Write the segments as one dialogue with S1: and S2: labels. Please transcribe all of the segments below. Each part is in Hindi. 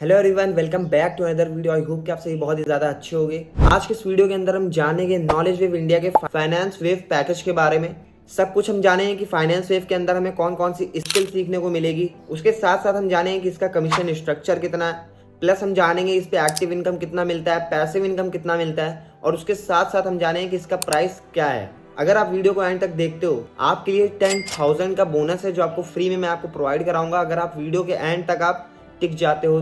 S1: Hello everyone, welcome back to another video. I hope कि आप सभी बहुत ही ज़्यादा अच्छे होंगे। आज के इस वीडियो के अंदर हम जानेंगे नॉलेज वेव इंडिया के फाइनेंस वेव पैकेज के बारे में। सब कुछ हम जानेंगे कि फाइनेंस वेव के अंदर हमें कौन कौन सी स्किल सीखने को मिलेगी। उसके साथ साथ हम जानेंगे कि इसका कमीशन स्ट्रक्चर कितना है। प्लस हम जानेंगे इस पे एक्टिव इनकम कितना मिलता है, पैसिव इनकम कितना मिलता है, और उसके साथ साथ हम जानेंगे कि इसका प्राइस क्या है। अगर आप वीडियो को एंड तक देखते हो, आपके लिए 10,000 का बोनस है जो आपको फ्री में मैं आपको प्रोवाइड कराऊंगा अगर आप वीडियो के एंड तक आप टिक जाते हो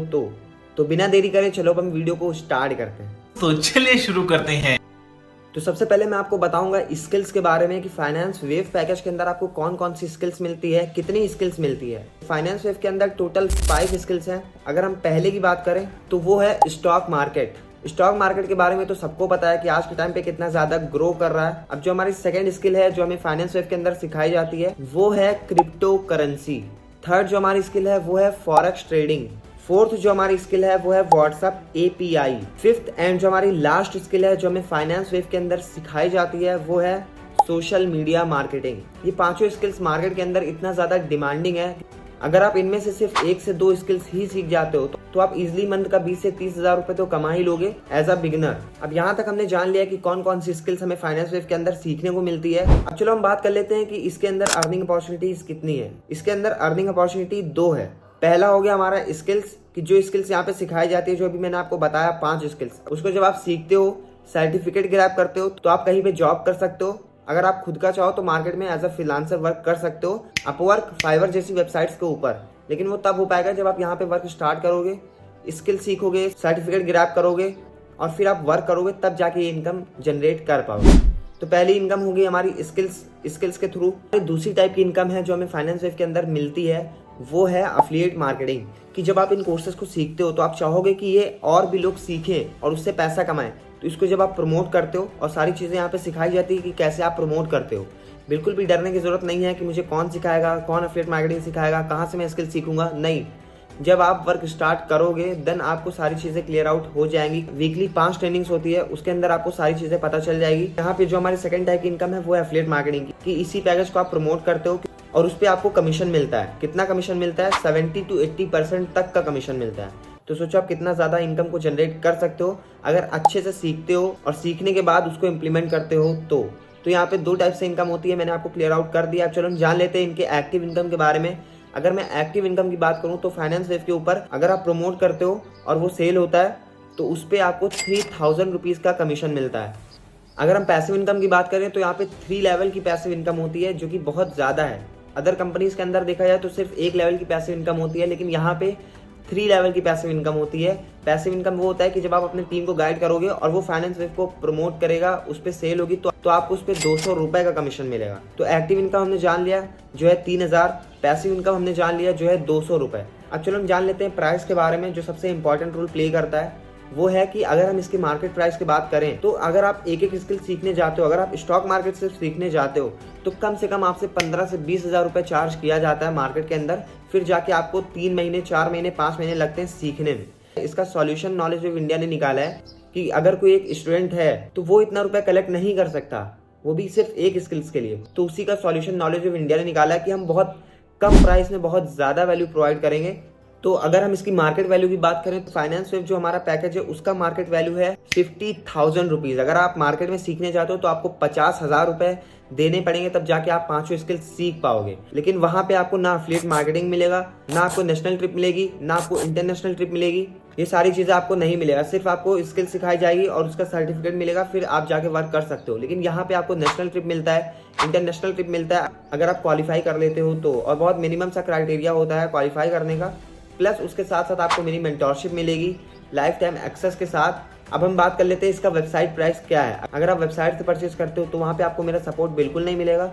S1: तो बिना देरी करे चलो अब हम वीडियो को स्टार्ट करते हैं।
S2: तो चलिए शुरू करते हैं।
S1: तो सबसे पहले मैं आपको बताऊंगा स्किल्स के बारे में कि फाइनेंस वेव पैकेज के अंदर आपको कौन कौन सी स्किल्स मिलती है, कितनी स्किल्स मिलती है। फाइनेंस वेव के अंदर टोटल 5 स्किल्स हैं। अगर हम पहले की बात करें तो वो है स्टॉक मार्केट। स्टॉक मार्केट के बारे में तो सबको पता है कि आज के टाइम पे कितना ज्यादा ग्रो कर रहा है। अब जो हमारी सेकंड स्किल है जो हमें फाइनेंस वेव के अंदर सिखाई जाती है वो है क्रिप्टो करेंसी। थर्ड जो हमारी स्किल है वो है फॉरेक्स ट्रेडिंग। फोर्थ जो हमारी स्किल है वो है व्हाट्सएप एपीआई। फिफ्थ एंड जो हमारी लास्ट स्किल है जो हमें फाइनेंस वेव के अंदर सिखाई जाती है वो है सोशल मीडिया मार्केटिंग। ये पांचों स्किल्स मार्केट के अंदर इतना ज्यादा डिमांडिंग है। अगर आप इनमें से सिर्फ 1 से 2 स्किल्स ही सीख जाते हो तो आप इजिली मंथ का 20 से 30 हजार रुपए तो कमा ही लोगे एज अ बिगिनर। अब यहाँ तक हमने जान लिया कि कौन कौन सी स्किल्स हमें फाइनेंस वेव के अंदर सीखने को मिलती है। अब चलो हम बात कर लेते हैं कि इसके अंदर अर्निंग अपॉर्चुनिटीज कितनी है। इसके अंदर अर्निंग अपॉर्चुनिटी 2 है। पहला हो गया हमारा स्किल्स कि जो स्किल्स यहाँ पे सिखाई जाती है, जो अभी मैंने आपको बताया 5 स्किल्स, उसको जब आप सीखते हो, सर्टिफिकेट ग्रैब करते हो तो आप कहीं पे जॉब कर सकते हो। अगर आप खुद का चाहो तो मार्केट में एज अ फ्रीलांसर वर्क कर सकते हो अपवर्क, फाइवर जैसी वेबसाइट्स के ऊपर। लेकिन वो तब हो पाएगा जब आप यहाँ पे वर्क स्टार्ट करोगे, स्किल सीखोगे, सर्टिफिकेट ग्रैब करोगे और फिर आप वर्क करोगे, तब जाके ये इनकम जनरेट कर पाओगे। तो पहली इनकम होगी हमारी स्किल्स के थ्रू। दूसरी टाइप की इनकम है जो हमें फाइनेंस वेव के अंदर मिलती है वो है अफिलिएट मार्केटिंग। कि जब आप इन कोर्सेज को सीखते हो तो आप चाहोगे कि ये और भी लोग सीखें और उससे पैसा कमाएं। तो इसको जब आप प्रमोट करते हो और सारी चीज़ें यहाँ पे सिखाई जाती है कि कैसे आप प्रमोट करते हो। बिल्कुल भी डरने की जरूरत नहीं है कि मुझे कौन सिखाएगा, कौन अफिलिएट मार्केटिंग सिखाएगा, कहाँ से मैं स्किल सीखूंगा। नहीं, जब आप वर्क स्टार्ट करोगे देन आपको सारी चीजें क्लियर आउट हो जाएंगी। वीकली 5 ट्रेनिंग्स होती है, उसके अंदर आपको सारी चीजें पता चल जाएगी। यहाँ पे जो हमारी सेकंड टाइप की इनकम है वो है एफिलिएट मार्केटिंग की। कि इसी पैकेज को आप प्रमोट करते हो और उस पर आपको कमीशन मिलता है। कितना कमीशन मिलता है? 70 to 80% तक का कमीशन मिलता है। तो सोचो आप कितना ज्यादा इनकम को जनरेट कर सकते हो अगर अच्छे से सीखते हो और सीखने के बाद उसको इम्प्लीमेंट करते हो तो यहाँ पे 2 टाइप से इनकम होती है, मैंने आपको क्लियर आउट कर दिया। चलो हम जान लेते हैं इनके एक्टिव इनकम के बारे में। अगर मैं एक्टिव इनकम की बात करूं तो फाइनेंस वेव के ऊपर अगर आप प्रमोट करते हो और वो सेल होता है तो उस पर आपको 3000 रुपीज़ का कमीशन मिलता है। अगर हम पैसिव इनकम की बात करें तो यहाँ पे 3 लेवल की पैसिव इनकम होती है जो कि बहुत ज़्यादा है। अदर कंपनीज के अंदर देखा जाए तो सिर्फ 1 लेवल की पैसिव इनकम होती है, लेकिन यहाँ पे 3 लेवल की पैसिव इनकम होती है। पैसिव इनकम वो होता है कि जब आप अपनी टीम को गाइड करोगे और वो फाइनेंस वेव को प्रमोट करेगा, उस पर सेल होगी तो आपको उस पर 200 रुपए का कमीशन मिलेगा। तो एक्टिव इनकम हमने जान लिया जो है 3000, पैसिव इनकम हमने जान लिया जो है 200 रुपए। अब चलो हम जान लेते हैं प्राइस के बारे में। जो सबसे इंपॉर्टेंट रोल प्ले करता है वो है कि अगर हम इसकी मार्केट प्राइस की बात करें तो अगर आप एक स्किल सीखने जाते हो, अगर आप स्टॉक मार्केट सिर्फ सीखने जाते हो तो कम से कम आपसे 15 से 20 हजार रुपए चार्ज किया जाता है मार्केट के अंदर। फिर जाके आपको 3 महीने, 4 महीने, 5 महीने लगते हैं सीखने में। इसका सॉल्यूशन नॉलेज वेव इंडिया ने निकाला है कि अगर कोई एक स्टूडेंट है तो वो इतना रुपए कलेक्ट नहीं कर सकता, वो भी सिर्फ एक स्किल्स के लिए। तो उसी का सॉल्यूशन नॉलेज वेव इंडिया ने निकाला है कि हम बहुत कम प्राइस में बहुत ज्यादा वैल्यू प्रोवाइड करेंगे। तो अगर हम इसकी मार्केट वैल्यू की बात करें तो फाइनेंस वेव जो हमारा पैकेज है उसका मार्केट वैल्यू है 50,000 रुपीज। अगर आप मार्केट में सीखने जाते हो तो आपको 50,000 रुपए देने पड़ेंगे, तब जाके आप 5 स्किल सीख पाओगे। लेकिन वहां पे आपको ना अफिलिएट मार्केटिंग मिलेगा, ना आपको नेशनल ट्रिप मिलेगी, ना आपको इंटरनेशनल ट्रिप मिलेगी। ये सारी चीजें आपको नहीं मिलेगा। सिर्फ आपको स्किल सिखाई जाएगी और उसका सर्टिफिकेट मिलेगा, फिर आप जाके वर्क कर सकते हो। लेकिन यहाँ पे आपको नेशनल ट्रिप मिलता है, इंटरनेशनल ट्रिप मिलता है अगर आप क्वालिफाई कर लेते हो तो, और बहुत मिनिमम सा क्राइटेरिया होता है क्वालिफाई करने का। प्लस उसके साथ साथ आपको मेरी मेंटोरशिप मिलेगी लाइफ टाइम एक्सेस के साथ। अब हम बात कर लेते हैं इसका वेबसाइट प्राइस क्या है। अगर आप वेबसाइट से परचेज करते हो तो वहाँ पे आपको मेरा सपोर्ट बिल्कुल नहीं मिलेगा,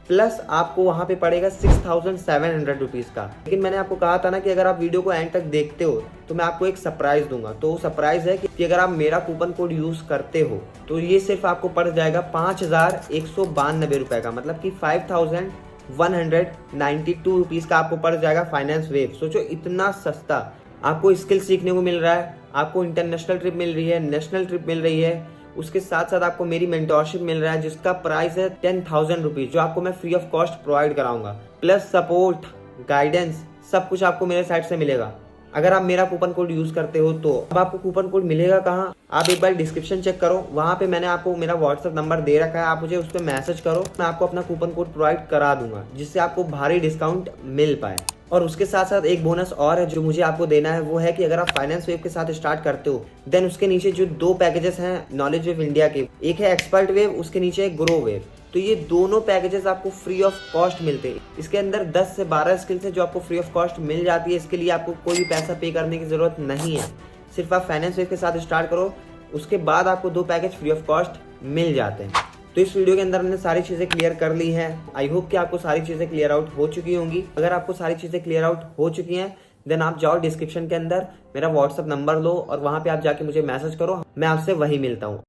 S1: प्लस आपको वहाँ पे पड़ेगा 6700 रुपीज़ का। लेकिन मैंने आपको कहा था ना कि अगर आप वीडियो को एंड तक देखते हो तो मैं आपको एक सरप्राइज दूंगा। तो सरप्राइज है कि अगर आप मेरा कूपन कोड यूज करते हो तो ये सिर्फ आपको पड़ जाएगा 5192 रुपए का, मतलब कि 5192 रुपीज़ का आपको पड़ जाएगा फाइनेंस वेव। सोचो इतना सस्ता आपको स्किल सीखने को मिल रहा है, आपको इंटरनेशनल ट्रिप मिल रही है, नेशनल ट्रिप मिल रही है, उसके साथ साथ आपको मेरी मेंटोरशिप मिल रहा है जिसका प्राइस है 10,000 रुपीज, जो आपको मैं फ्री ऑफ कॉस्ट प्रोवाइड कराऊंगा। प्लस सपोर्ट, गाइडेंस, सब कुछ आपको मेरे साइड से मिलेगा। अगर आप मेरा कूपन कोड यूज करते हो तो अब आपको कूपन कोड मिलेगा कहाँ, आप एक बार डिस्क्रिप्शन चेक करो, वहां पे मैंने आपको मेरा व्हाट्सएप नंबर दे रखा है, आप मुझे उस पर मैसेज करो, मैं आपको अपना कूपन कोड प्रोवाइड करा दूंगा जिससे आपको भारी डिस्काउंट मिल पाए। और उसके साथ साथ एक बोनस और है जो मुझे आपको देना है, वो है कि अगर आप फाइनेंस वेव के साथ स्टार्ट करते हो देन उसके नीचे जो 2 पैकेजेस हैं नॉलेज वेव इंडिया के, एक है एक्सपर्ट वेव, उसके नीचे है ग्रो वेव, तो ये दोनों पैकेजेस आपको फ्री ऑफ कॉस्ट मिलते हैं। इसके अंदर 10 से 12 स्किल्स है जो आपको फ्री ऑफ कॉस्ट मिल जाती है। इसके लिए आपको कोई भी पैसा पे करने की जरूरत नहीं है, सिर्फ आप फाइनेंस वेव के साथ स्टार्ट करो, उसके बाद आपको 2 पैकेज फ्री ऑफ कॉस्ट मिल जाते हैं। तो इस वीडियो के अंदर हमने सारी चीजें क्लियर कर ली हैं। आई होप कि आपको सारी चीजें क्लियर आउट हो चुकी होंगी। अगर आपको सारी चीजें क्लियर आउट हो चुकी हैं देन आप जाओ डिस्क्रिप्शन के अंदर, मेरा व्हाट्सएप नंबर लो और वहां पे आप जाके मुझे मैसेज करो, मैं आपसे वही मिलता हूँ।